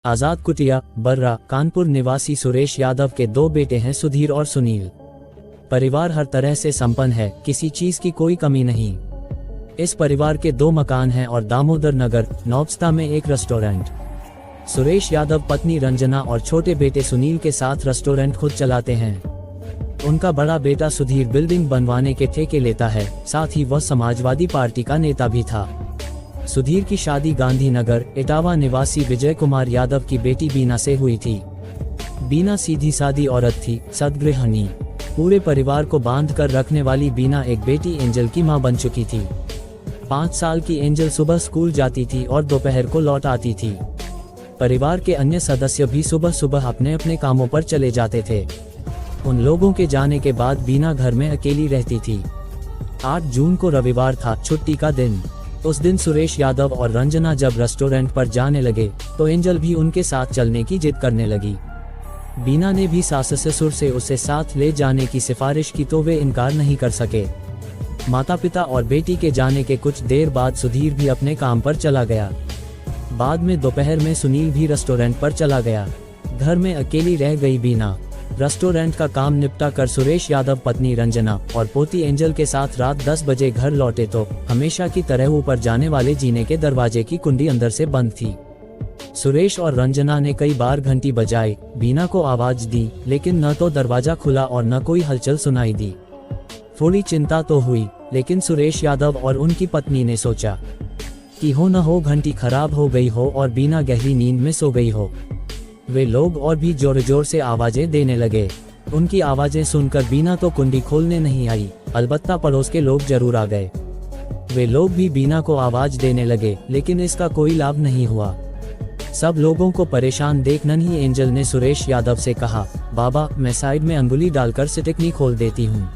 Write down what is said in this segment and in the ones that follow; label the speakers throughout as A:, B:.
A: आजाद कुटिया, बर्रा, कानपुर निवासी सुरेश यादव के 2 बेटे हैं, सुधीर और सुनील। परिवार हर तरह से संपन्न है, किसी चीज की कोई कमी नहीं। इस परिवार के 2 मकान हैं और दामोदर नगर, नौबस्ता में एक रेस्टोरेंट। सुरेश यादव पत्नी रंजना और छोटे बेटे सुनील के साथ रेस्टोरेंट खुद चलाते हैं। उनका बड़ा बेटा सुधीर बिल्डिंग बनवाने के ठेके लेता है, साथ ही वह समाजवादी पार्टी का नेता भी था। सुधीर की शादी गांधीनगर, इटावा निवासी विजय कुमार यादव की बेटी बीना से हुई थी। बीना सीधी सादी औरत थी, सद्गृहिणी। पूरे परिवार को बांध कर रखने वाली बीना एक बेटी एंजल की मां बन चुकी थी। 5 साल की एंजल सुबह स्कूल जाती थी और दोपहर को लौट आती थी। परिवार के अन्य सदस्य भी सुबह सुबह अपने अपने कामों पर चले जाते थे। उन लोगों के जाने के बाद बीना घर में अकेली रहती थी। 8 जून को रविवार था, छुट्टी का दिन। उस दिन सुरेश यादव और रंजना जब रेस्टोरेंट पर जाने लगे तो एंजल भी उनके साथ चलने की जिद करने लगी। बीना ने भी सास ससुर से उसे साथ ले जाने की सिफारिश की तो वे इनकार नहीं कर सके। माता पिता और बेटी के जाने के कुछ देर बाद सुधीर भी अपने काम पर चला गया। बाद में दोपहर में सुनील भी रेस्टोरेंट पर चला गया। घर में अकेली रह गई बीना। रेस्टोरेंट का काम निपटा कर सुरेश यादव पत्नी रंजना और पोती एंजल के साथ रात 10 बजे घर लौटे तो हमेशा की तरह ऊपर जाने वाले जीने के दरवाजे की कुंडी अंदर से बंद थी। सुरेश और रंजना ने कई बार घंटी बजाई, बीना को आवाज दी, लेकिन न तो दरवाजा खुला और न कोई हलचल सुनाई दी। थोड़ी चिंता तो हुई, लेकिन सुरेश यादव और उनकी पत्नी ने सोचा कि हो न हो घंटी खराब हो गई हो और बीना गहरी नींद में सो गई हो। वे लोग और भी जोर जोर से आवाजें देने लगे। उनकी आवाजें सुनकर बीना तो कुंडी खोलने नहीं आई, अलबत्ता पड़ोस के लोग जरूर आ गए। वे लोग भी बीना को आवाज देने लगे, लेकिन इसका कोई लाभ नहीं हुआ। सब लोगों को परेशान देख नन्ही एंजल ने सुरेश यादव से कहा, बाबा मैं साइड में अंगुली डालकर सिटकनी खोल देती हूँ,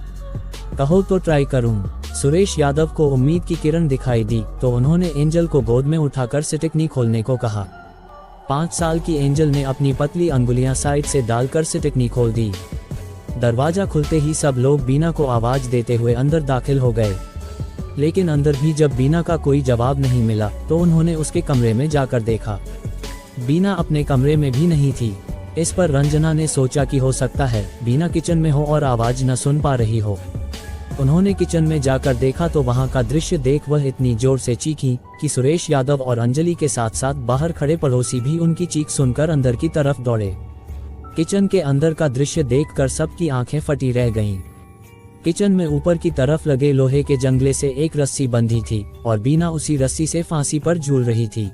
A: कहो तो ट्राई करूँ। सुरेश यादव को उम्मीद की किरण दिखाई दी तो उन्होंने एंजल को गोद में उठाकर सिटकनी खोलने को कहा। 5 साल की एंजल ने अपनी पतली अंगुलियां साइड से डालकर सिटकनी खोल दी। दरवाजा खुलते ही सब लोग बीना को आवाज देते हुए अंदर दाखिल हो गए, लेकिन अंदर भी जब बीना का कोई जवाब नहीं मिला तो उन्होंने उसके कमरे में जाकर देखा। बीना अपने कमरे में भी नहीं थी। इस पर रंजना ने सोचा कि हो सकता है बीना किचन में हो और आवाज न सुन पा रही हो। उन्होंने किचन में जाकर देखा तो वहां का दृश्य देख वह इतनी जोर से चीखी कि सुरेश यादव और अंजलि के साथ साथ बाहर खड़े पड़ोसी भी उनकी चीख सुनकर अंदर की तरफ दौड़े। किचन के अंदर का दृश्य देखकर सबकी आंखें फटी रह गईं। किचन में ऊपर की तरफ लगे लोहे के जंगले से एक रस्सी बंधी थी और बीना उसी रस्सी से फांसी पर झूल रही थी।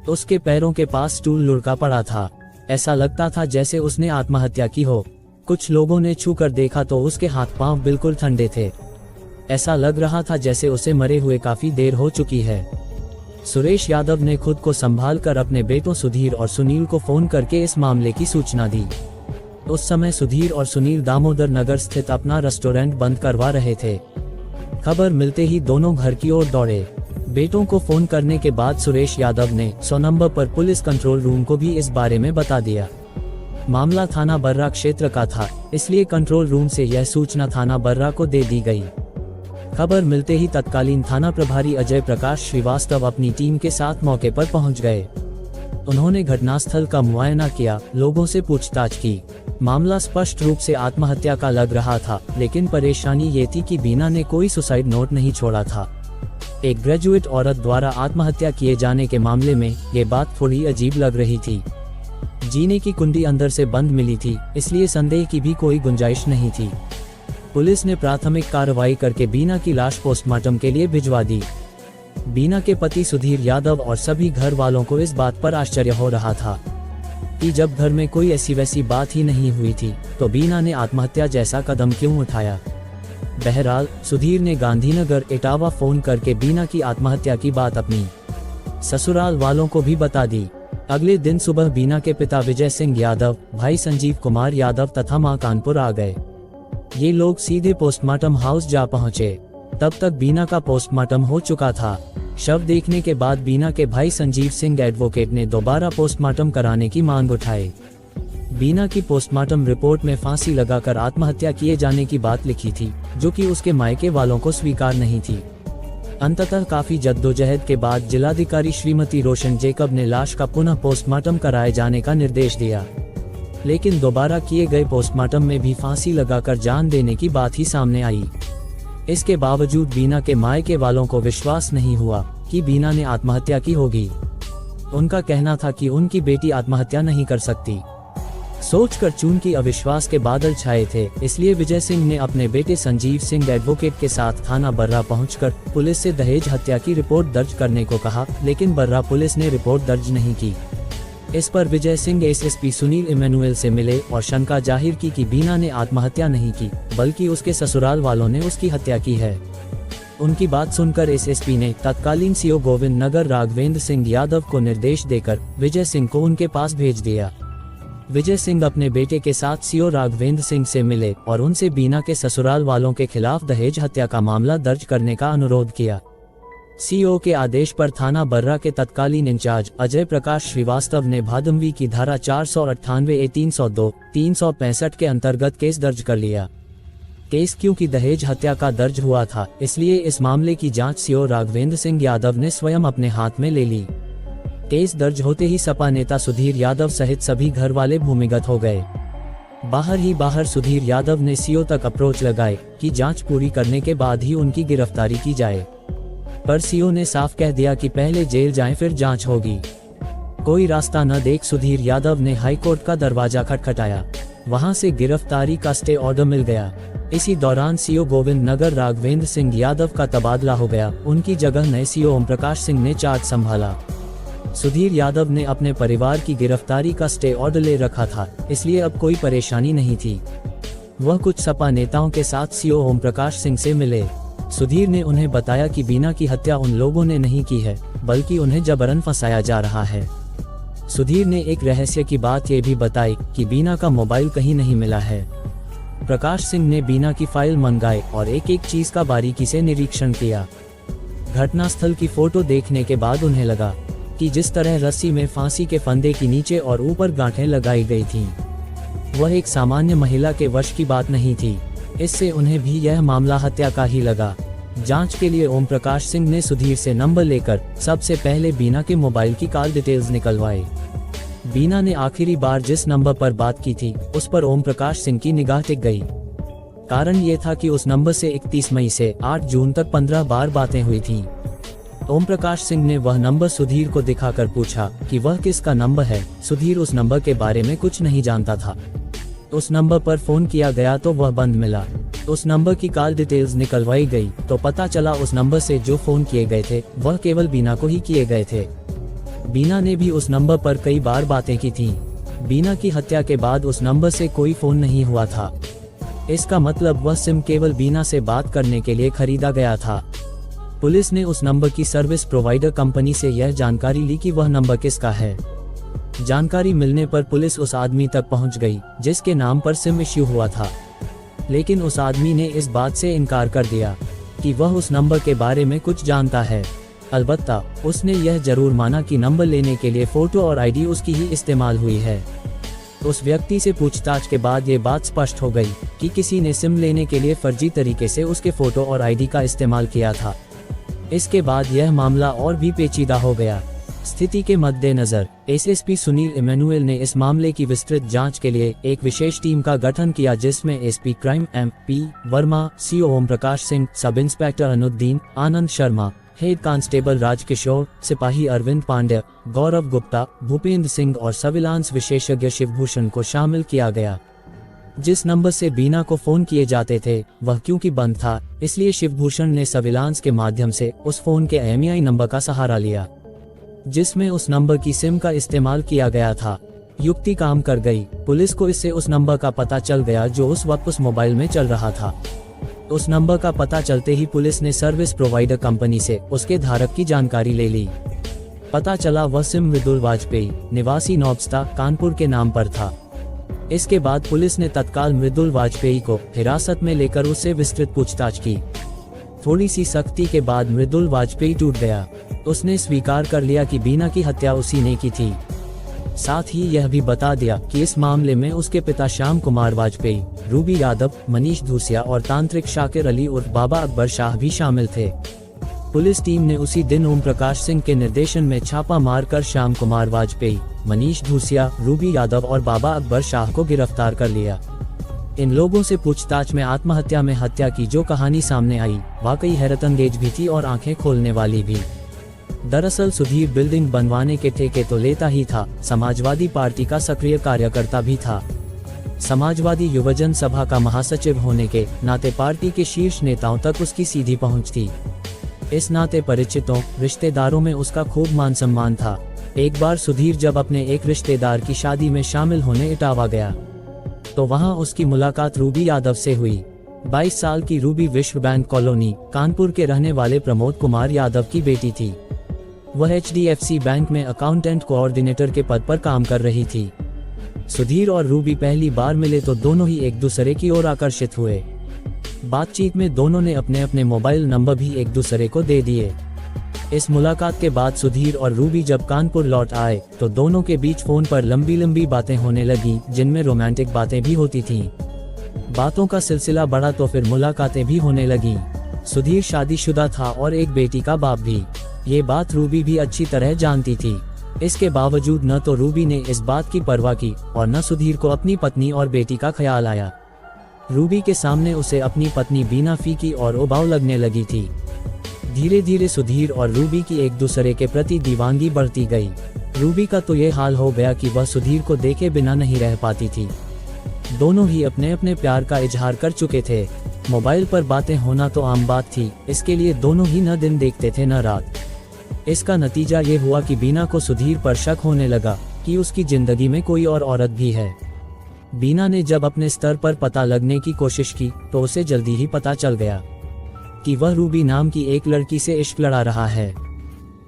A: उसके पैरों के पास स्टूल लुढ़का पड़ा था। ऐसा लगता था जैसे उसने आत्महत्या की हो। कुछ लोगों ने छू कर देखा तो उसके हाथ पांव बिल्कुल ठंडे थे। ऐसा लग रहा था जैसे उसे मरे हुए काफी देर हो चुकी है। सुरेश यादव ने खुद को संभाल कर अपने बेटों सुधीर और सुनील को फोन करके इस मामले की सूचना दी। उस समय सुधीर और सुनील दामोदर नगर स्थित अपना रेस्टोरेंट बंद करवा रहे थे। खबर मिलते ही दोनों घर की ओर दौड़े। बेटों को फोन करने के बाद सुरेश यादव ने 100 नंबर पर पुलिस कंट्रोल रूम को भी इस बारे में बता दिया। मामला थाना बर्रा क्षेत्र का था, इसलिए कंट्रोल रूम से यह सूचना थाना बर्रा को दे दी गई। खबर मिलते ही तत्कालीन थाना प्रभारी अजय प्रकाश श्रीवास्तव अपनी टीम के साथ मौके पर पहुंच गए। उन्होंने घटनास्थल का मुआयना किया, लोगों से पूछताछ की। मामला स्पष्ट रूप से आत्महत्या का लग रहा था, लेकिन परेशानी ये थी कि बीना ने कोई सुसाइड नोट नहीं छोड़ा था। एक ग्रेजुएट औरत द्वारा आत्महत्या किए जाने के मामले में ये बात थोड़ी अजीब लग रही थी। जीने की कुंडी अंदर से बंद मिली थी, इसलिए संदेह की भी कोई गुंजाइश नहीं थी। पुलिस ने प्राथमिक कार्रवाई करके बीना की लाश पोस्टमार्टम के लिए भिजवा दी। बीना के पति सुधीर यादव और सभी घर वालों को इस बात पर आश्चर्य हो रहा था कि जब घर में कोई ऐसी वैसी बात ही नहीं हुई थी तो बीना ने आत्महत्या जैसा कदम क्यों उठाया। बहरहाल सुधीर ने गांधीनगर इटावा फोन करके बीना की आत्महत्या की बात अपनी ससुराल वालों को भी बता दी। अगले दिन सुबह बीना के पिता विजय सिंह यादव, भाई संजीव कुमार यादव तथा मां कानपुर आ गए। ये लोग सीधे पोस्टमार्टम हाउस जा पहुंचे। तब तक बीना का पोस्टमार्टम हो चुका था। शव देखने के बाद बीना के भाई संजीव सिंह एडवोकेट ने दोबारा पोस्टमार्टम कराने की मांग उठाई। बीना की पोस्टमार्टम रिपोर्ट में फांसी लगाकर आत्महत्या किए जाने की बात लिखी थी, जो कि उसके मायके वालों को स्वीकार नहीं थी। अंततः काफी जद्दोजहद के बाद जिलाधिकारी श्रीमती रोशन जेकब ने लाश का पुनः पोस्टमार्टम कराए जाने का निर्देश दिया, लेकिन दोबारा किए गए पोस्टमार्टम में भी फांसी लगाकर जान देने की बात ही सामने आई। इसके बावजूद बीना के मायके वालों को विश्वास नहीं हुआ कि बीना ने आत्महत्या की होगी। उनका कहना था कि उनकी बेटी आत्महत्या नहीं कर सकती। सोचकर चूंकि अविश्वास के बादल छाए थे, इसलिए विजय सिंह ने अपने बेटे संजीव सिंह एडवोकेट के साथ थाना बर्रा पहुंचकर पुलिस से दहेज हत्या की रिपोर्ट दर्ज करने को कहा, लेकिन बर्रा पुलिस ने रिपोर्ट दर्ज नहीं की। इस पर विजय सिंह एसएसपी सुनील इमैनुअल से मिले और शंका जाहिर की कि बीना ने आत्महत्या नहीं की, बल्कि उसके ससुराल वालों ने उसकी हत्या की है। उनकी बात सुनकर एसएसपी ने तत्कालीन सीओ गोविंद नगर राघवेंद्र सिंह यादव को निर्देश देकर विजय सिंह को उनके पास भेज दिया। विजय सिंह अपने बेटे के साथ सीओ राघवेंद्र सिंह से मिले और उनसे बीना के ससुराल वालों के खिलाफ दहेज हत्या का मामला दर्ज करने का अनुरोध किया। सीओ के आदेश पर थाना बर्रा के तत्कालीन इंचार्ज अजय प्रकाश श्रीवास्तव ने भादमवी की धारा 498 302 365 के अंतर्गत केस दर्ज कर लिया। केस क्योंकि दहेज हत्या का दर्ज हुआ था, इसलिए इस मामले की जांच सीओ राघवेंद्र सिंह यादव ने स्वयं अपने हाथ में ले ली। केस दर्ज होते ही सपा नेता सुधीर यादव सहित सभी घर वाले भूमिगत हो गए। बाहर ही बाहर सुधीर यादव ने सीओ तक अप्रोच लगाए कि जांच पूरी करने के बाद ही उनकी गिरफ्तारी की जाए, पर सीओ ने साफ कह दिया कि पहले जेल जाएं फिर जांच होगी। कोई रास्ता न देख सुधीर यादव ने हाईकोर्ट का दरवाजा खटखटाया। वहां से गिरफ्तारी का स्टे ऑर्डर मिल गया। इसी दौरान सीओ गोविंद नगर राघवेंद्र सिंह यादव का तबादला हो गया। उनकी जगह नए सीओ ओम प्रकाश सिंह ने चार्ज संभाला। सुधीर यादव ने अपने परिवार की गिरफ्तारी का स्टे ऑर्डर ले रखा था, इसलिए अब कोई परेशानी नहीं थी। वह कुछ सपा नेताओं के साथ सीओ ओम प्रकाश सिंह से मिले। सुधीर ने उन्हें बताया कि बीना की हत्या उन लोगों ने नहीं की है, बल्कि उन्हें जबरन फंसाया जा रहा है। सुधीर ने एक रहस्य की बात ये भी बताई कि बीना का मोबाइल कहीं नहीं मिला है। प्रकाश सिंह ने बीना की फाइल मंगाई और एक एक चीज का बारीकी से निरीक्षण किया। घटनास्थल की फोटो देखने के बाद उन्हें लगा कि जिस तरह रस्सी में फांसी के फंदे की नीचे और ऊपर गांठें लगाई गई थीं, वह एक सामान्य महिला के वश की बात नहीं थी। इससे उन्हें भी यह मामला हत्या का ही लगा। जांच के लिए ओम प्रकाश सिंह ने सुधीर से नंबर लेकर सबसे पहले बीना के मोबाइल की कॉल डिटेल्स निकलवाई। बीना ने आखिरी बार जिस नंबर पर बात की थी, उस पर ओम प्रकाश सिंह की निगाह टिक गई। कारण ये था कि उस नंबर से 31 मई से 8 जून तक 15 बार बातें हुई थीं। ओम प्रकाश सिंह ने वह नंबर सुधीर को दिखाकर पूछा कि वह किसका नंबर है। सुधीर उस नंबर के बारे में कुछ नहीं जानता था। उस नंबर पर फोन किया गया तो वह बंद मिला। उस नंबर की कॉल डिटेल्स निकलवाई गई तो पता चला उस नंबर से जो फोन किए गए थे वह केवल बीना को ही किए गए थे। बीना ने भी उस नंबर पर कई बार बातें की थीं। बीना की हत्या के बाद उस नंबर से कोई फोन नहीं हुआ था। इसका मतलब वह सिम केवल बीना से बात करने के लिए खरीदा गया था। पुलिस ने उस नंबर की सर्विस प्रोवाइडर कंपनी से यह जानकारी ली कि वह नंबर किसका है। जानकारी मिलने पर पुलिस उस आदमी तक पहुंच गई जिसके नाम पर सिम इश्यू हुआ था, लेकिन उस आदमी ने इस बात से इनकार कर दिया कि वह उस नंबर के बारे में कुछ जानता है। अलबत्ता उसने यह जरूर माना कि नंबर लेने के लिए फोटो और आईडी उसकी ही इस्तेमाल हुई है। उस व्यक्ति से पूछताछ के बाद ये बात स्पष्ट हो गई कि किसी ने सिम लेने के लिए फर्जी तरीके से उसके फोटो और आईडी का इस्तेमाल किया था। इसके बाद यह मामला और भी पेचीदा हो गया। स्थिति के मद्देनजर एसएसपी सुनील इमैनुअल ने इस मामले की विस्तृत जांच के लिए एक विशेष टीम का गठन किया, जिसमें SP crime MP Verma, CO Om Prakash Singh, sub inspector Anuddin, Anand Sharma, head constable Rajkishor, सिपाही अरविंद पांड्या, गौरव गुप्ता, भूपेंद्र सिंह और सर्विलांस विशेषज्ञ शिवभूषण को शामिल किया गया। जिस नंबर से बीना को फोन किए जाते थे वह क्योंकि बंद था, इसलिए शिवभूषण ने सर्विलांस के माध्यम से उस फोन के IMEI नंबर का सहारा लिया, जिसमें उस नंबर की सिम का इस्तेमाल किया गया था। युक्ति काम कर गई। पुलिस को इससे उस नंबर का पता चल गया जो उस वक्त उस मोबाइल में चल रहा था। उस नंबर का पता चलते ही पुलिस ने सर्विस प्रोवाइडर कंपनी से उसके धारक की जानकारी ले ली। पता चला वह सिम मृदुल वाजपेयी, निवासी नौबस्ता, कानपुर के नाम पर था। इसके बाद पुलिस ने तत्काल मृदुल वाजपेयी को हिरासत में लेकर उससे विस्तृत पूछताछ की। थोड़ी सी सख्ती के बाद मृदुल वाजपेयी टूट गया। उसने स्वीकार कर लिया कि बीना की हत्या उसी ने की थी। साथ ही यह भी बता दिया कि इस मामले में उसके पिता श्याम कुमार वाजपेयी, रूबी यादव, मनीष धूसिया और तांत्रिक शाकिर अली उर्फ बाबा अकबर शाह भी शामिल थे। पुलिस टीम ने उसी दिन ओम प्रकाश सिंह के निर्देशन में छापा मारकर श्याम कुमार वाजपेयी, मनीष धूसिया, रूबी यादव और बाबा अकबर शाह को गिरफ्तार कर लिया। इन लोगों से पूछताछ में आत्महत्या में हत्या की जो कहानी सामने आई, वाकई हैरतअंगेज भी थी और आंखें खोलने वाली भी। दरअसल सुधीर बिल्डिंग बनवाने के ठेके तो लेता ही था, समाजवादी पार्टी का सक्रिय कार्यकर्ता भी था। समाजवादी युवजन सभा का महासचिव होने के नाते पार्टी के शीर्ष नेताओं तक उसकी सीधी पहुंच थी। इस नाते परिचितों, रिश्तेदारों में उसका खूब मान सम्मान था। एक बार सुधीर जब अपने एक रिश्तेदार की शादी में शामिल होने इटावा गया, तो वहां उसकी मुलाकात रूबी यादव से हुई। 22 साल की रूबी विश्व बैंक कॉलोनी, कानपुर के रहने वाले प्रमोद कुमार यादव की बेटी थी। वह HDFC बैंक में अकाउंटेंट कोऑर्डिनेटर के पद पर काम कर रही थी। सुधीर और रूबी पहली बार मिले तो दोनों ही एक दूसरे की ओर आकर्षित हुए। बातचीत में दोनों ने अपने अपने मोबाइल नंबर भी एक दूसरे को दे दिए। इस मुलाकात के बाद सुधीर और रूबी जब कानपुर लौट आए तो दोनों के बीच फोन पर लंबी लंबी बातें होने लगी, जिनमें रोमांटिक बातें भी होती थीं। बातों का सिलसिला बढ़ा तो फिर मुलाकातें भी होने लगी। सुधीर शादीशुदा था और एक बेटी का बाप भी। ये बात रूबी भी अच्छी तरह जानती थी। इसके बावजूद न तो रूबी ने इस बात की परवाह की और न सुधीर को अपनी पत्नी और बेटी का ख्याल आया। रूबी के सामने उसे अपनी पत्नी बीना फीकी और उबाऊ लगने लगी थी। धीरे धीरे सुधीर और रूबी की एक दूसरे के प्रति दीवानगी बढ़ती गई। रूबी का तो ये हाल हो गया कि वह सुधीर को देखे बिना नहीं रह पाती थी। दोनों ही अपने अपने प्यार का इजहार कर चुके थे। मोबाइल पर बातें होना तो आम बात थी, इसके लिए दोनों ही न दिन देखते थे न रात। इसका नतीजा ये हुआ कि बीना को सुधीर पर शक होने लगा कि उसकी जिंदगी में कोई और औरत भी है। बीना ने जब अपने स्तर पर पता लगने की कोशिश की तो उसे जल्दी ही पता चल गया कि वह रूबी नाम की एक लड़की से इश्क लड़ा रहा है।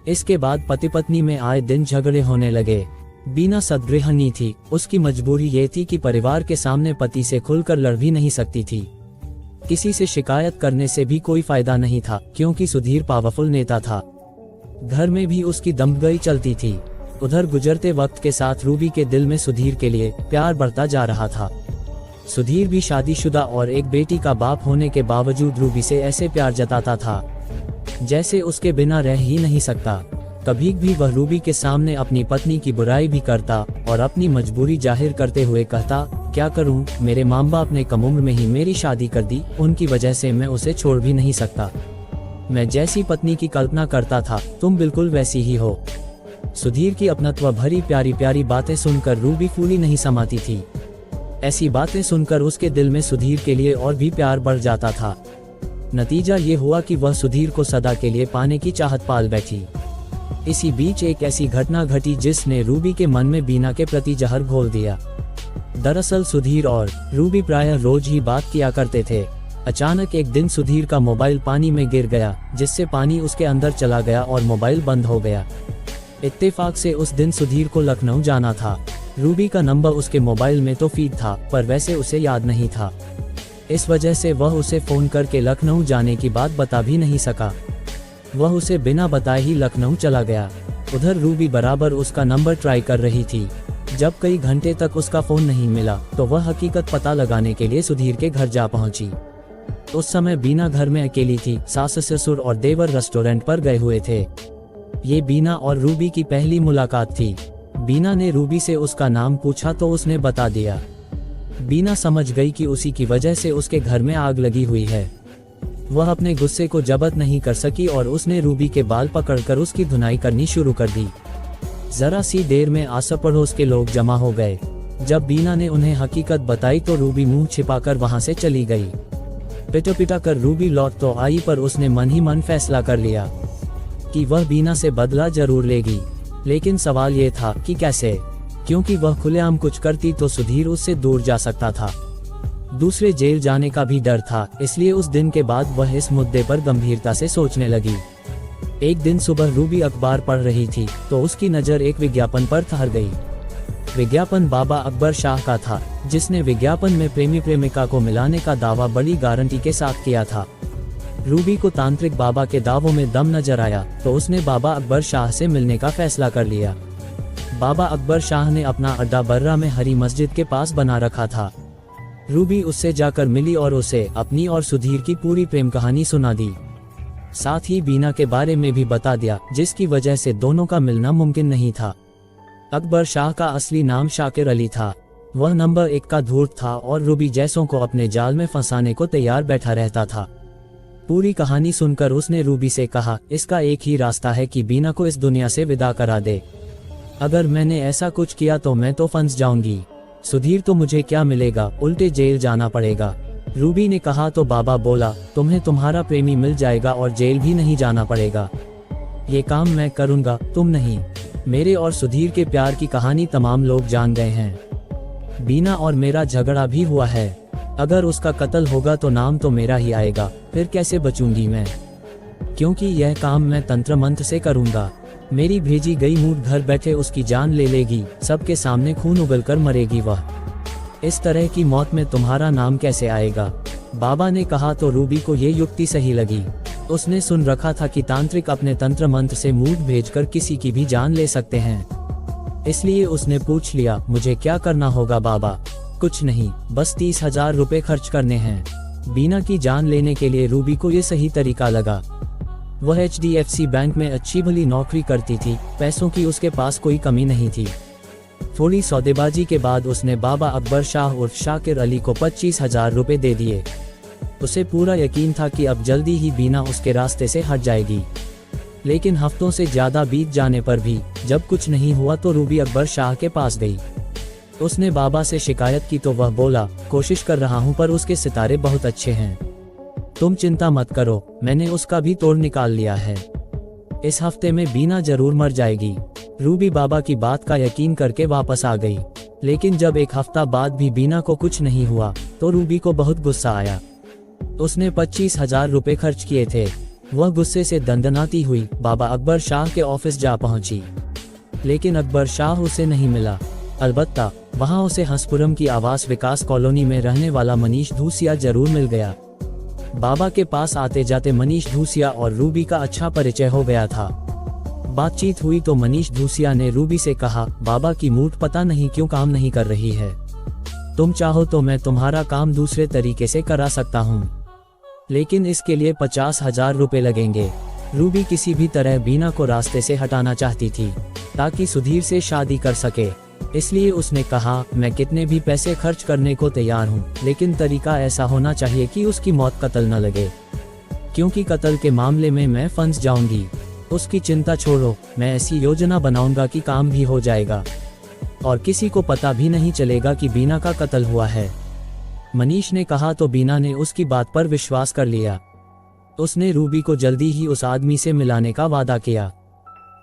A: इसके बाद पति पत्नी में आए दिन झगड़े होने लगे। बीना सद्गृहिणी थी, उसकी मजबूरी ये थी कि परिवार के सामने पति से खुलकर लड़ भी नहीं सकती थी। किसी से शिकायत करने से भी कोई फायदा नहीं था, क्योंकि सुधीर पावरफुल नेता था। घर में भी उसकी दमगई चलती थी। उधर गुजरते वक्त के साथ रूबी के दिल में सुधीर के लिए प्यार बढ़ता जा रहा था। सुधीर भी शादीशुदा और एक बेटी का बाप होने के बावजूद रूबी से ऐसे प्यार जताता था जैसे उसके बिना रह ही नहीं सकता। कभी भी वह रूबी के सामने अपनी पत्नी की बुराई भी करता और अपनी मजबूरी जाहिर करते हुए कहता, क्या करूं, मेरे माँ बाप ने कम उम्र में ही मेरी शादी कर दी, उनकी वजह से मैं उसे छोड़ भी नहीं सकता। मैं जैसी पत्नी की कल्पना करता था तुम बिल्कुल वैसी ही हो। सुधीर की अपनत्व भरी प्यारी प्यारी बातें सुनकर रूबी फूली नहीं समाती थी। ऐसी बातें सुनकर उसके दिल में सुधीर के लिए और भी प्यार बढ़ जाता था। नतीजा ये हुआ कि वह सुधीर को सदा के लिए पाने की चाहत पाल बैठी। इसी बीच एक ऐसी घटना घटी जिसने रूबी के मन में बीना के प्रति जहर घोल दिया। दरअसल सुधीर और रूबी प्रायः रोज ही बात किया करते थे। अचानक एक दिन सुधीर का मोबाइल पानी में गिर गया, जिससे पानी उसके अंदर चला गया और मोबाइल बंद हो गया। इत्तेफाक से उस दिन सुधीर को लखनऊ जाना था। रूबी का नंबर उसके मोबाइल में तो फीड था, पर वैसे उसे याद नहीं था। इस वजह से वह उसे फोन करके लखनऊ जाने की बात बता भी नहीं सका। वह उसे बिना बताए ही लखनऊ चला गया। उधर रूबी बराबर उसका नंबर ट्राई कर रही थी। जब कई घंटे तक उसका फोन नहीं मिला तो वह हकीकत पता लगाने के लिए सुधीर के घर जा पहुंची। उस समय बीना घर में अकेली थी। सास ससुर और देवर रेस्टोरेंट पर गए हुए थे। ये बीना और रूबी की पहली मुलाकात थी। बीना ने रूबी से उसका नाम पूछा तो उसने बता दिया। बीना समझ गई कि उसी की वजह से उसके घर में आग लगी हुई है। वह अपने गुस्से को जब्त नहीं कर सकी और उसने रूबी के बाल पकड़कर उसकी धुनाई करनी शुरू कर दी। जरा सी देर में आस पड़ोस के लोग जमा हो गए। जब बीना ने उन्हें हकीकत बताई तो रूबी मुंह छिपाकर वहां से चली गई। पिटा पिटा कर रूबी लौट तो आई, पर उसने मन ही मन फैसला कर लिया कि वह बीना से बदला जरूर लेगी। लेकिन सवाल ये था कि कैसे, क्योंकि वह खुलेआम कुछ करती तो सुधीर उससे दूर जा सकता था। दूसरे जेल जाने का भी डर था, इसलिए उस दिन के बाद वह इस मुद्दे पर गंभीरता से सोचने लगी। एक दिन सुबह रूबी अखबार पढ़ रही थी तो उसकी नज़र एक विज्ञापन पर ठहर गई। विज्ञापन बाबा अकबर शाह का था, जिसने विज्ञापन में प्रेमी प्रेमिका को मिलाने का दावा बड़ी गारंटी के साथ किया था। रूबी को तांत्रिक बाबा के दावों में दम नजर आया तो उसने बाबा अकबर शाह से मिलने का फैसला कर लिया। बाबा अकबर शाह ने अपना अड्डा बर्रा में हरी मस्जिद के पास बना रखा था। रूबी उससे जाकर मिली और उसे अपनी और सुधीर की पूरी प्रेम कहानी सुना दी। साथ ही बीना के बारे में भी बता दिया, जिसकी वजह से दोनों का मिलना मुमकिन नहीं था। अकबर शाह का असली नाम शाकिर अली था। वह नंबर 1 का धूर्त था और रूबी जैसों को अपने जाल में फंसाने को तैयार बैठा रहता था। पूरी कहानी सुनकर उसने रूबी से कहा, इसका एक ही रास्ता है कि बीना को इस दुनिया से विदा करा दे। अगर मैंने ऐसा कुछ किया तो मैं तो फंस जाऊंगी। सुधीर तो मुझे क्या मिलेगा, उल्टे जेल जाना पड़ेगा। रूबी ने कहा तो बाबा बोला, तुम्हें तुम्हारा प्रेमी मिल जाएगा और जेल भी नहीं जाना पड़ेगा। ये काम मैं करूंगा, तुम नहीं। मेरे और सुधीर के प्यार की कहानी तमाम लोग जान गए हैं। बीना और मेरा झगड़ा भी हुआ है। अगर उसका कत्ल होगा तो नाम तो मेरा ही आएगा, फिर कैसे बचूंगी मैं? क्योंकि यह काम मैं तंत्र मंत्र से करूंगा। मेरी भेजी गई मूठ घर बैठे उसकी जान ले लेगी, सबके सामने खून उगलकर मरेगी वह। इस तरह की मौत में तुम्हारा नाम कैसे आएगा? बाबा ने कहा तो रूबी को ये युक्ति सही लगी। उसने सुन रखा था कि तांत्रिक अपने तंत्र मंत्र से मूठ भेजकर किसी की भी जान ले सकते हैं। इसलिए उसने पूछ लिया, मुझे क्या करना होगा बाबा? कुछ नहीं, बस 30,000 रुपए खर्च करने हैं। बीना की जान लेने के लिए रूबी को ये सही तरीका लगा। वह HDFC बैंक में अच्छी भली नौकरी करती थी, पैसों की उसके पास कोई कमी नहीं थी। थोड़ी सौदेबाजी के बाद उसने बाबा अकबर शाह उर्फ शाकिर अली को 25,000 रुपए दे दिए। उसे पूरा यकीन था कि अब जल्दी ही बीना उसके रास्ते से हट जाएगी। लेकिन हफ्तों से ज्यादा बीत जाने पर भी जब कुछ नहीं हुआ तो रूबी अकबर शाह के पास गई। उसने बाबा से शिकायत की तो वह बोला, कोशिश कर रहा हूं पर उसके सितारे बहुत अच्छे हैं। तुम चिंता मत करो, मैंने उसका भी तोड़ निकाल लिया है। इस हफ्ते में बीना जरूर मर जाएगी। रूबी बाबा की बात का यकीन करके वापस आ गई। लेकिन जब एक हफ्ता बाद भी बीना को कुछ नहीं हुआ तो रूबी को बहुत गुस्सा आया। उसने 25,000 रुपए खर्च किए थे। वह गुस्से से दंदनाती हुई बाबा अकबर शाह के ऑफिस जा पहुंची। लेकिन अकबर शाह उसे नहीं मिला। अलबत्ता वहां उसे हंसपुरम की आवास विकास कॉलोनी में रहने वाला मनीष धूसिया जरूर मिल गया। बाबा के पास आते जाते मनीष धूसिया और रूबी का अच्छा परिचय हो गया था। बातचीत हुई तो मनीष धूसिया ने रूबी से कहा, बाबा की मूठ पता नहीं क्यों काम नहीं कर रही है। तुम चाहो तो मैं तुम्हारा काम दूसरे तरीके से करा सकता हूँ, लेकिन इसके लिए 50,000 रुपए लगेंगे। रूबी किसी भी तरह बीना को रास्ते से हटाना चाहती थी ताकि सुधीर से शादी कर सके। इसलिए उसने कहा, मैं कितने भी पैसे खर्च करने को तैयार हूँ, लेकिन तरीका ऐसा होना चाहिए कि उसकी मौत कत्ल न लगे, क्योंकि कत्ल के मामले में मैं फंस जाऊंगी। उसकी चिंता छोड़ो, मैं ऐसी योजना बनाऊंगा कि काम भी हो जाएगा और किसी को पता भी नहीं चलेगा कि बीना का कत्ल हुआ है। मनीष ने कहा तो बीना ने उसकी बात पर विश्वास कर लिया। उसने रूबी को जल्दी ही उस आदमी से मिलाने का वादा किया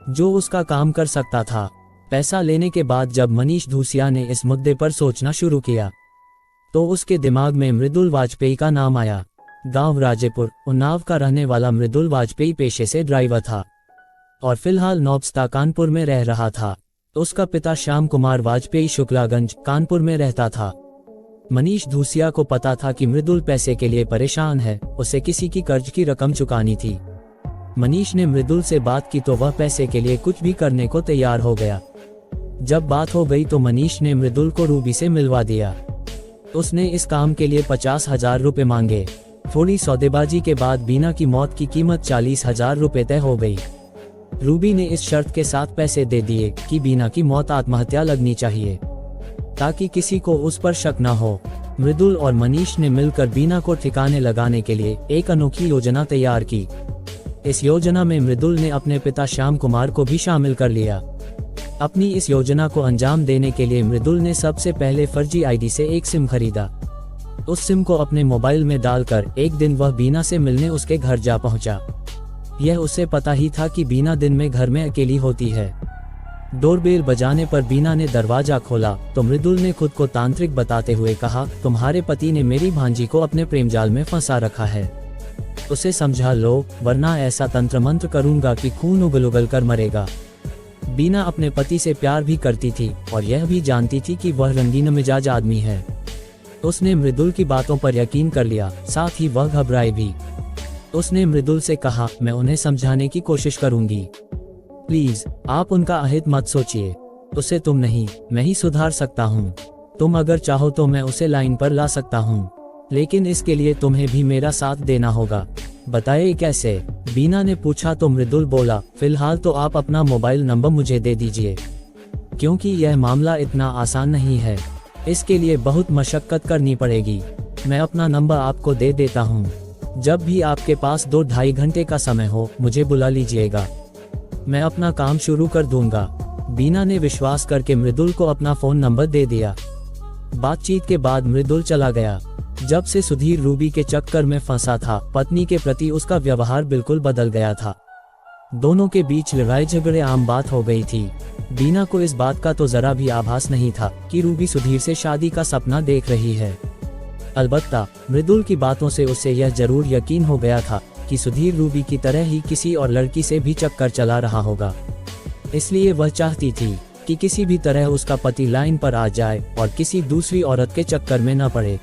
A: जो उसका काम कर सकता था। पैसा लेने के बाद जब मनीष धूसिया ने इस मुद्दे पर सोचना शुरू किया तो उसके दिमाग में मृदुल वाजपेयी का नाम आया। गांव राजेपुर, उन्नाव का रहने वाला मृदुल वाजपेयी पेशे से ड्राइवर था और फिलहाल नौबस्ता कानपुर में रह रहा था। उसका पिता श्याम कुमार वाजपेयी शुक्लागंज कानपुर में रहता था। मनीष धूसिया को पता था कि मृदुल पैसे के लिए परेशान है, उसे किसी की कर्ज की रकम चुकानी थी। मनीष ने मृदुल से बात की तो वह पैसे के लिए कुछ भी करने को तैयार हो गया। जब बात हो गई तो मनीष ने मृदुल को रूबी से मिलवा दिया। उसने इस काम के लिए 50,000 रुपए मांगे। थोड़ी सौदेबाजी के बाद बीना की मौत की कीमत 40,000 रुपए तय हो गई। रूबी ने इस शर्त के साथ पैसे दे दिए कि बीना की मौत आत्महत्या लगनी चाहिए ताकि किसी को उस पर शक न हो। मृदुल और मनीष ने मिलकर बीना को ठिकाने लगाने के लिए एक अनोखी योजना तैयार की। इस योजना में मृदुल ने अपने पिता श्याम कुमार को भी शामिल कर लिया। अपनी इस योजना को अंजाम देने के लिए मृदुल ने सबसे पहले फर्जी आईडी से एक सिम खरीदा। उस सिम को अपने मोबाइल में डालकर एक दिन वह बीना से मिलने उसके घर जा पहुंचा। यह उसे पता ही था कि बीना दिन में घर में अकेली होती है। डोरबेल बजाने पर बीना ने दरवाजा खोला तो मृदुल ने खुद को तांत्रिक बताते हुए कहा, तुम्हारे पति ने मेरी भांजी को अपने प्रेम जाल में फंसा रखा है, उसे समझा लो वरना ऐसा तंत्र मंत्र करूंगा कि खून उगल उगल कर मरेगा। बीना अपने पति से प्यार भी करती थी और यह भी जानती थी कि वह रंगीन मिजाज आदमी है। उसने मृदुल की बातों पर यकीन कर लिया, साथ ही वह घबराई भी। उसने मृदुल से कहा, मैं उन्हें समझाने की कोशिश करूंगी, प्लीज आप उनका अहित मत सोचिए। उसे तुम नहीं मैं ही सुधार सकता हूँ। तुम अगर चाहो तो मैं उसे लाइन पर ला सकता हूँ, लेकिन इसके लिए तुम्हें भी मेरा साथ देना होगा। बताइए कैसे? बीना ने पूछा तो मृदुल बोला, फिलहाल तो आप अपना मोबाइल नंबर मुझे दे दीजिए, क्योंकि यह मामला इतना आसान नहीं है। इसके लिए बहुत मशक्कत करनी पड़ेगी। मैं अपना नंबर आपको दे देता हूँ। जब भी आपके पास 2-2.5 घंटे का समय हो मुझे बुला लीजिएगा, मैं अपना काम शुरू कर दूंगा। बीना ने विश्वास करके मृदुल को अपना फोन नंबर दे दिया। बातचीत के बाद मृदुल चला गया। जब से सुधीर रूबी के चक्कर में फंसा था, पत्नी के प्रति उसका व्यवहार बिल्कुल बदल गया था। दोनों के बीच लड़ाई झगड़े आम बात हो गई थी। बीना को इस बात का तो जरा भी आभास नहीं था कि रूबी सुधीर से शादी का सपना देख रही है। अलबत्ता मृदुल की बातों से उसे यह जरूर यकीन हो गया था कि सुधीर रूबी की तरह ही किसी और लड़की से भी चक्कर चला रहा होगा। इसलिए वह चाहती थी कि किसी भी तरह उसका पति लाइन पर आ जाए और किसी दूसरी औरत के चक्कर में न पड़े।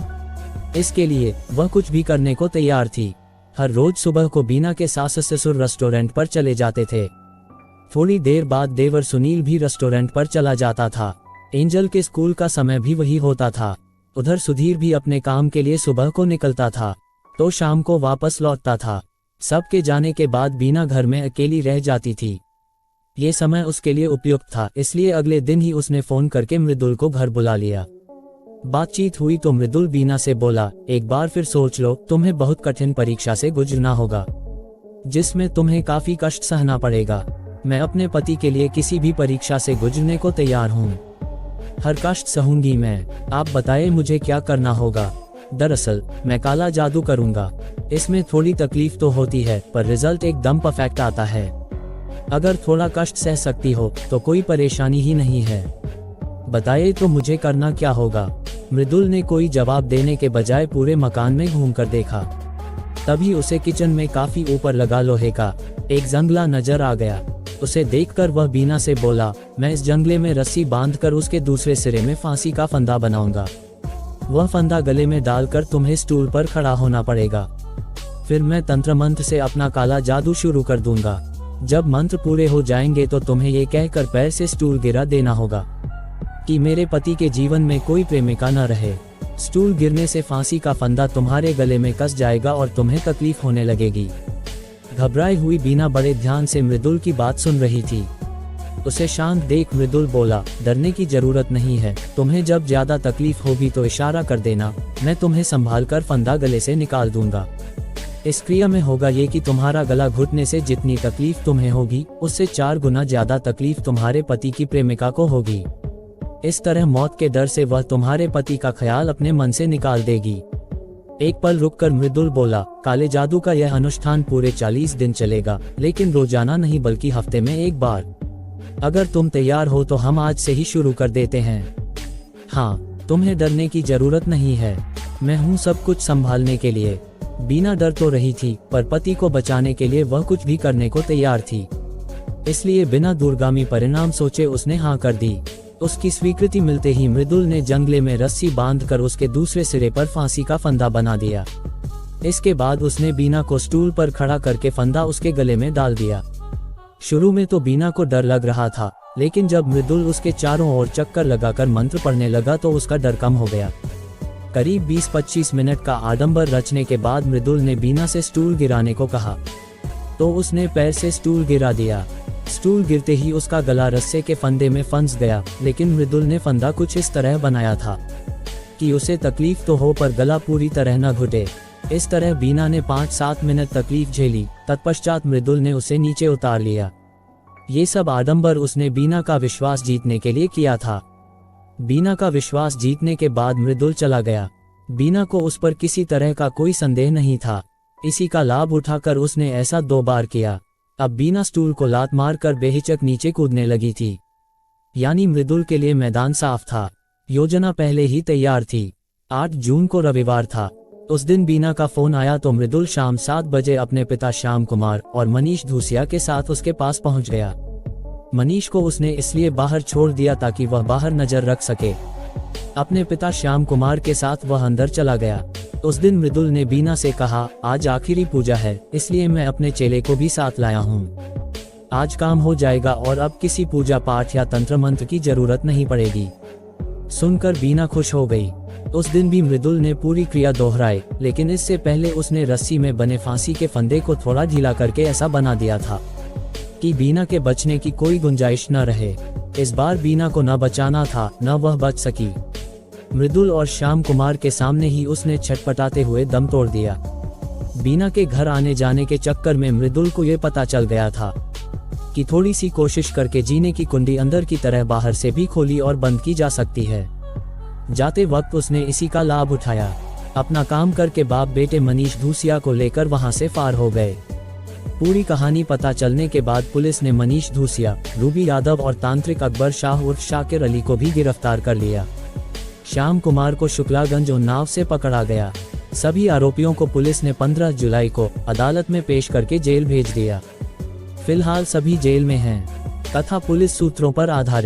A: इसके लिए वह कुछ भी करने को तैयार थी। हर रोज सुबह को बीना के सास ससुर रेस्टोरेंट पर चले जाते थे। थोड़ी देर बाद देवर सुनील भी रेस्टोरेंट पर चला जाता था। एंजल के स्कूल का समय भी वही होता था। उधर सुधीर भी अपने काम के लिए सुबह को निकलता था तो शाम को वापस लौटता था। सबके जाने के बाद बीना घर में अकेली रह जाती थी। ये समय उसके लिए उपयुक्त था, इसलिए अगले दिन ही उसने फोन करके मृदुल को घर बुला लिया। बातचीत हुई तो मृदुल बीना से बोला, एक बार फिर सोच लो, तुम्हें बहुत कठिन परीक्षा से गुजरना होगा, जिसमें तुम्हें काफी कष्ट सहना पड़ेगा। मैं अपने पति के लिए किसी भी परीक्षा से गुजरने को तैयार हूँ। हर कष्ट सहूंगी मैं। आप बताएं मुझे क्या करना होगा। दरअसल मैं काला जादू करूंगा। इसमें थोड़ी तकलीफ तो होती है, पर रिजल्ट एकदम परफेक्ट आता है। अगर थोड़ा कष्ट सह सकती हो तो कोई परेशानी ही नहीं है। बताइए तो मुझे करना क्या होगा। मृदुल ने कोई जवाब देने के बजाय पूरे मकान में घूमकर देखा। तभी उसे किचन में काफी ऊपर लगा लोहे का एक जंगला नजर आ गया। उसे देखकर वह बीना से बोला, मैं इस जंगले में रस्सी बांधकर उसके दूसरे सिरे में फांसी का फंदा बनाऊंगा। वह फंदा गले में डालकर तुम्हें स्टूल पर खड़ा होना पड़ेगा। फिर मैं तंत्र मंत्र से अपना काला जादू शुरू कर दूंगा। जब मंत्र पूरे हो जाएंगे तो तुम्हें ये कहकर पैर से स्टूल गिरा देना होगा कि मेरे पति के जीवन में कोई प्रेमिका न रहे। स्टूल गिरने से फांसी का फंदा तुम्हारे गले में कस जाएगा और तुम्हें तकलीफ होने लगेगी। घबराई हुई बीना बड़े ध्यान से मृदुल की बात सुन रही थी। उसे शांत देख मृदुल बोला, डरने की जरूरत नहीं है। तुम्हें जब ज्यादा तकलीफ होगी तो इशारा कर देना, मैं तुम्हें संभाल कर फंदा गले से निकाल दूंगा। इस क्रिया में होगा ये कि तुम्हारा गला घुटने से जितनी तकलीफ तुम्हें होगी, उससे 4 गुना ज्यादा तकलीफ तुम्हारे पति की प्रेमिका को होगी। इस तरह मौत के डर से वह तुम्हारे पति का ख्याल अपने मन से निकाल देगी। एक पल रुककर मृदुल बोला, काले जादू का यह अनुष्ठान पूरे 40 दिन चलेगा, लेकिन रोजाना नहीं बल्कि हफ्ते में एक बार। अगर तुम तैयार हो तो हम आज से ही शुरू कर देते हैं। हाँ, तुम्हें डरने की जरूरत नहीं है, मैं हूँ सब कुछ संभालने के लिए। बीना डर तो रही थी, पर पति को बचाने के लिए वह कुछ भी करने को तैयार थी। इसलिए बिना दूरगामी परिणाम सोचे उसने हाँ कर दी। उसकी स्वीकृति मिलते ही मृदुल ने जंगले में रस्सी बांधकर उसके दूसरे सिरे पर फांसी का फंदा बना दिया। इसके बाद उसने बीना को स्टूल पर खड़ा करके फंदा उसके गले में डाल दिया। शुरू में तो बीना को डर लग रहा था, लेकिन जब मृदुल उसके चारों ओर चक्कर लगाकर मंत्र पढ़ने लगा तो उसका डर कम हो गया। करीब 20-25 मिनट का आडंबर रचने के बाद मृदुल ने बीना से स्टूल गिराने को कहा, तो उसने पैर से स्टूल गिरा दिया। स्टूल गिरते ही उसका गला रस्से के फंदे में फंस गया, लेकिन मृदुल ने फंदा कुछ इस तरह बनाया था कि उसे तकलीफ तो हो पर गला पूरी तरह न घुटे। इस तरह बीना ने 5-7 मिनट तकलीफ झेली। तत्पश्चात मृदुल ने उसे नीचे उतार लिया। ये सब आडंबर उसने बीना का विश्वास जीतने के लिए किया था। बीना का विश्वास जीतने के बाद मृदुल चला गया। बीना को उस पर किसी तरह का कोई संदेह नहीं था। इसी का लाभ उठाकर उसने ऐसा 2 बार किया। अब बीना स्टूल को लात मारकर बेहिचक नीचे कूदने लगी थी। यानी मृदुल के लिए मैदान साफ था। योजना पहले ही तैयार थी। 8 जून को रविवार था। उस दिन बीना का फोन आया तो मृदुल शाम 7 बजे अपने पिता श्याम कुमार और मनीष धूसिया के साथ उसके पास पहुंच गया। मनीष को उसने इसलिए बाहर छोड़ दिया ताकि वह बाहर नजर रख सके। अपने पिता श्याम कुमार के साथ वह अंदर चला गया। उस दिन मृदुल ने बीना से कहा, आज आखिरी पूजा है, इसलिए मैं अपने चेले को भी साथ लाया हूँ। आज काम हो जाएगा और अब किसी पूजा पाठ या तंत्र मंत्र की जरूरत नहीं पड़ेगी। सुनकर बीना खुश हो गई। उस दिन भी मृदुल ने पूरी क्रिया दोहराई, लेकिन इससे पहले उसने रस्सी में बने फांसी के फंदे को थोड़ा ढीला करके ऐसा बना दिया था कि बीना के बचने की कोई गुंजाइश न रहे। इस बार बीना को न बचाना था, न वह बच सकी। मृदुल और श्याम कुमार के सामने ही उसने छटपटाते हुए दम तोड़ दिया। बीना के घर आने जाने के चक्कर में मृदुल को ये पता चल गया था कि थोड़ी सी कोशिश करके जीने की कुंडी अंदर की तरह बाहर से भी खोली और बंद की जा सकती है। जाते वक्त उसने इसी का लाभ उठाया। अपना काम करके बाप बेटे मनीष धूसिया को लेकर वहां से फार हो गए। पूरी कहानी पता चलने के बाद पुलिस ने मनीष धूसिया, रूबी यादव और तांत्रिक अकबर शाह उर्फ शाकिर अली को भी गिरफ्तार कर लिया। श्याम कुमार को शुक्लागंज उन्नाव से पकड़ा गया। सभी आरोपियों को पुलिस ने 15 जुलाई को अदालत में पेश करके जेल भेज दिया। फिलहाल सभी जेल में हैं। कथा पुलिस सूत्रों पर आधारित